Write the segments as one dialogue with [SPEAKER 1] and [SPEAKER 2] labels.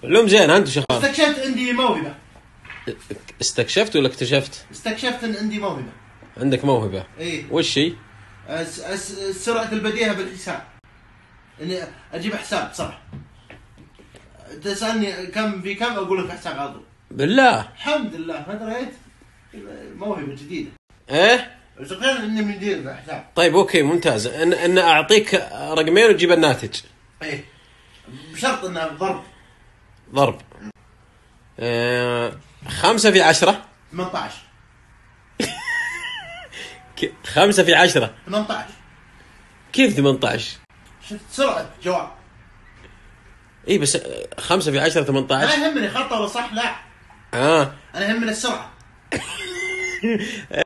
[SPEAKER 1] علوم زين. انت شو اخبارك؟
[SPEAKER 2] استكشفت عندي موهبة.
[SPEAKER 1] استكشفت ولا اكتشفت؟
[SPEAKER 2] استكشفت ان عندي موهبة.
[SPEAKER 1] عندك موهبة؟
[SPEAKER 2] ايه.
[SPEAKER 1] وش هي؟
[SPEAKER 2] سرعة البديهة بالحساب، اني اجيب حساب بسرعة. تسألني كم اقول لك حساب على طول.
[SPEAKER 1] بالله
[SPEAKER 2] الحمد لله ما دريت. موهبة جديدة.
[SPEAKER 1] ايه
[SPEAKER 2] تقريبا اني مدير حساب.
[SPEAKER 1] طيب اوكي ممتاز. ان اعطيك رقمين وتجيب الناتج.
[SPEAKER 2] ايه بشرط انها
[SPEAKER 1] ضرب. 5 في 10
[SPEAKER 2] 18.
[SPEAKER 1] 5 في 10
[SPEAKER 2] 18.
[SPEAKER 1] كيف 18؟
[SPEAKER 2] شفت سرعة جواب.
[SPEAKER 1] اي بس 5 في 10 18.
[SPEAKER 2] انا يهمني خطأ ولا صح لا. انا يهمني السرعة.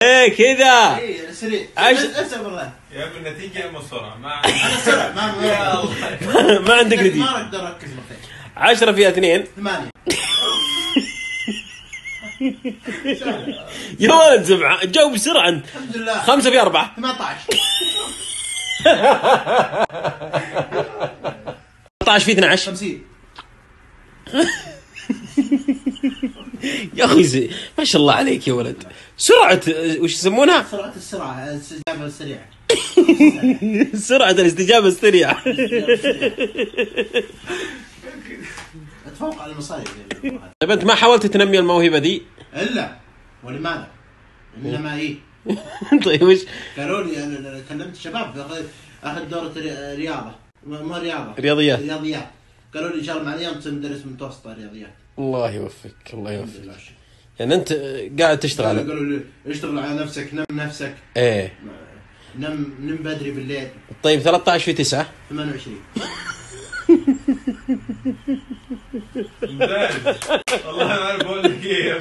[SPEAKER 1] ايه كذا.
[SPEAKER 2] ايه سريع. اسال بالله
[SPEAKER 3] يا ابن النتيجة يا السرعة.
[SPEAKER 2] انا سرعة
[SPEAKER 1] ما عندك نتيجة.
[SPEAKER 2] ما اقدر اركز مرتين.
[SPEAKER 1] 10 في 2
[SPEAKER 2] 8.
[SPEAKER 1] يا ولد زبعة تجاوب بسرعة انت.
[SPEAKER 2] الحمد لله.
[SPEAKER 1] 5 في 4
[SPEAKER 2] 18.
[SPEAKER 1] 18 في 12
[SPEAKER 2] 50.
[SPEAKER 1] يا اخي ما شاء الله عليك يا ولد. سرعة وش يسمونها؟
[SPEAKER 2] سرعة الاستجابة السريعة.
[SPEAKER 1] سرعة الاستجابة السريعة.
[SPEAKER 2] اتفوق على المصايب.
[SPEAKER 1] طيب انت ما حاولت تنمي الموهبة دي؟
[SPEAKER 2] الا ولماذا؟ انما ايه.
[SPEAKER 1] طيب وش؟
[SPEAKER 2] قالوا لي انا كلمت الشباب اخذ دورة رياضة، مو رياضة،
[SPEAKER 1] رياضيات.
[SPEAKER 2] قالوا لي ان شاء الله مع الايام تصير مدرس متوسطة رياضيات.
[SPEAKER 1] الله يوفقك الله يوفقك. يعني انت قاعد تشتغل.
[SPEAKER 2] قالوا لي اشتغل على نفسك، نم نفسك.
[SPEAKER 1] ايه
[SPEAKER 2] نم بدري بالليل.
[SPEAKER 1] طيب 13 في 9
[SPEAKER 2] 28.
[SPEAKER 3] ممتاز والله ما اعرف اقول لك ايه.